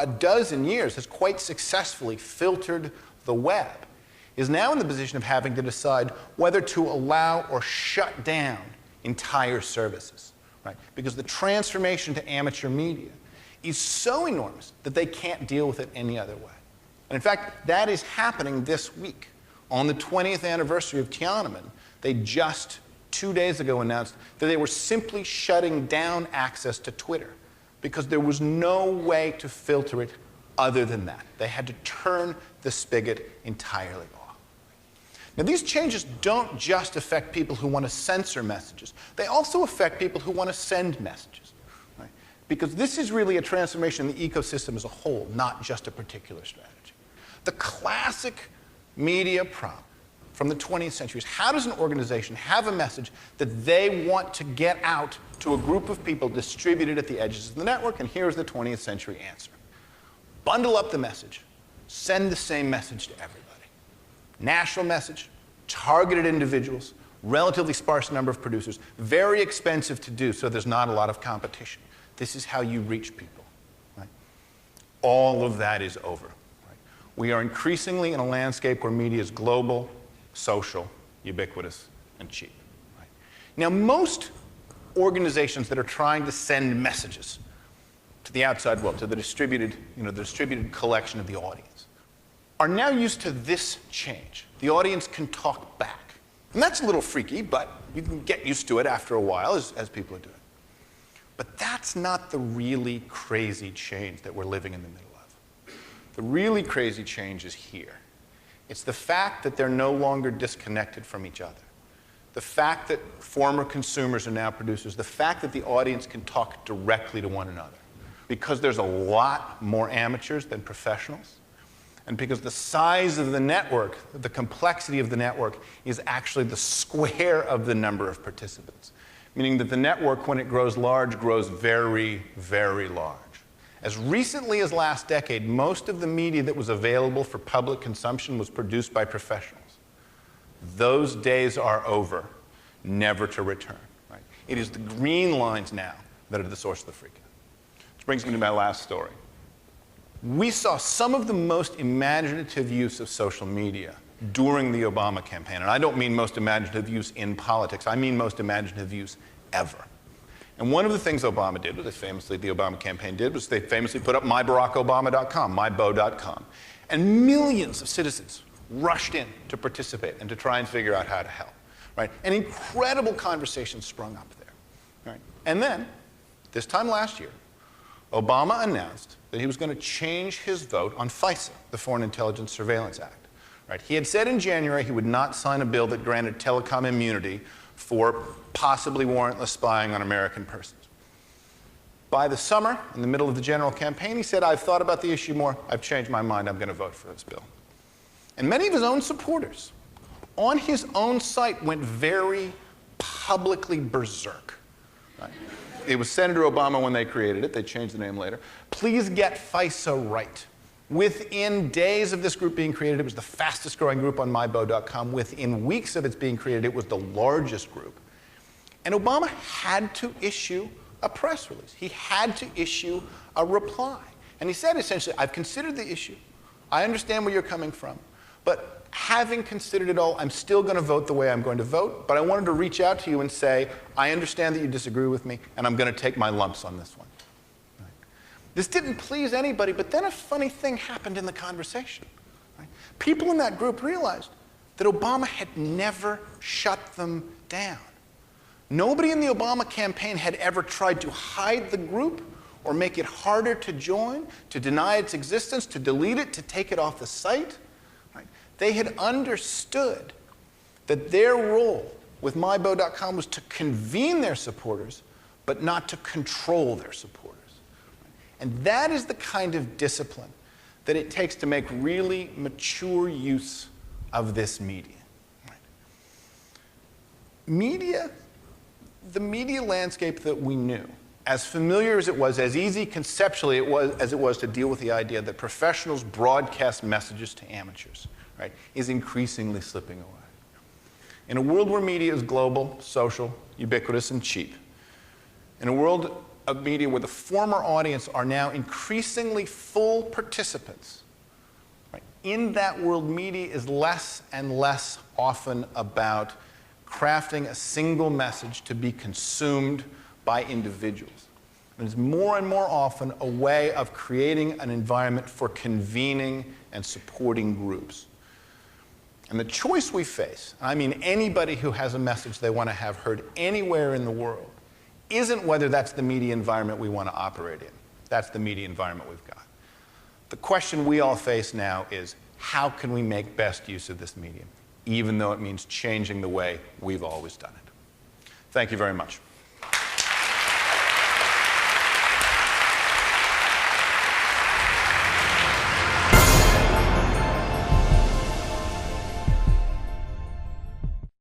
a dozen years has quite successfully filtered the web, is now in the position of having to decide whether to allow or shut down entire services, right? Because the transformation to amateur media is so enormous that they can't deal with it any other way. And in fact, that is happening this week. On the 20th anniversary of Tiananmen, they just 2 days ago announced that they were simply shutting down access to Twitter because there was no way to filter it other than that. They had to turn the spigot entirely off. Now, these changes don't just affect people who want to censor messages. They also affect people who want to send messages, right? Because this is really a transformation in the ecosystem as a whole, not just a particular strategy. The classic media problem from the 20th century is, how does an organization have a message that they want to get out to a group of people distributed at the edges of the network? And here's the 20th century answer. Bundle up the message. Send the same message to everybody. National message, targeted individuals, relatively sparse number of producers, very expensive to do, so there's not a lot of competition. This is how you reach people, right? All of that is over. Right? We are increasingly in a landscape where media is global, social, ubiquitous, and cheap. Right? Now, most organizations that are trying to send messages to the outside world, to the distributed collection of the audience, are now used to this change. The audience can talk back. And that's a little freaky, but you can get used to it after a while, as people are doing. But that's not the really crazy change that we're living in the middle of. The really crazy change is here. It's the fact that they're no longer disconnected from each other. The fact that former consumers are now producers. The fact that the audience can talk directly to one another. Because there's a lot more amateurs than professionals. And because the size of the network, the complexity of the network, is actually the square of the number of participants. Meaning that the network, when it grows large, grows very, very large. As recently as last decade, most of the media that was available for public consumption was produced by professionals. Those days are over, never to return. Right? It is the green lines now that are the source of the freak out. Which brings me to my last story. We saw some of the most imaginative use of social media during the Obama campaign. And I don't mean most imaginative use in politics. I mean most imaginative use ever. And one of the things Obama did, the Obama campaign did, was they famously put up mybarackobama.com, mybo.com. And millions of citizens rushed in to participate and to try and figure out how to help. Right? An incredible conversation sprung up there. Right? And then, this time last year, Obama announced that he was going to change his vote on FISA, the Foreign Intelligence Surveillance Act. Right? He had said in January he would not sign a bill that granted telecom immunity for possibly warrantless spying on American persons. By the summer, in the middle of the general campaign, he said, I've thought about the issue more, I've changed my mind, I'm going to vote for this bill. And many of his own supporters on his own site went very publicly berserk. Right? It was Senator Obama when they created it. They changed the name later. Please get FISA right. Within days of this group being created, it was the fastest growing group on mybo.com. Within weeks of its being created, it was the largest group. And Obama had to issue a press release. He had to issue a reply. And he said essentially, I've considered the issue. I understand where you're coming from. But having considered it all, I'm still going to vote the way I'm going to vote. But I wanted to reach out to you and say, I understand that you disagree with me, and I'm going to take my lumps on this one. Right? This didn't please anybody, but then a funny thing happened in the conversation. Right? People in that group realized that Obama had never shut them down. Nobody in the Obama campaign had ever tried to hide the group or make it harder to join, to deny its existence, to delete it, to take it off the site. Right? They had understood that their role with mybo.com was to convene their supporters, but not to control their supporters. And that is the kind of discipline that it takes to make really mature use of this media. Right? The media landscape that we knew, as familiar as it was, as easy conceptually as it was to deal with the idea that professionals broadcast messages to amateurs, right, is increasingly slipping away. In a world where media is global, social, ubiquitous, and cheap, in a world of media where the former audience are now increasingly full participants, right? In that world, media is less and less often about crafting a single message to be consumed by individuals. It is more and more often a way of creating an environment for convening and supporting groups. And the choice we face, and I mean anybody who has a message they want to have heard anywhere in the world, isn't whether that's the media environment we want to operate in. That's the media environment we've got. The question we all face now is, how can we make best use of this medium, even though it means changing the way we've always done it? Thank you very much.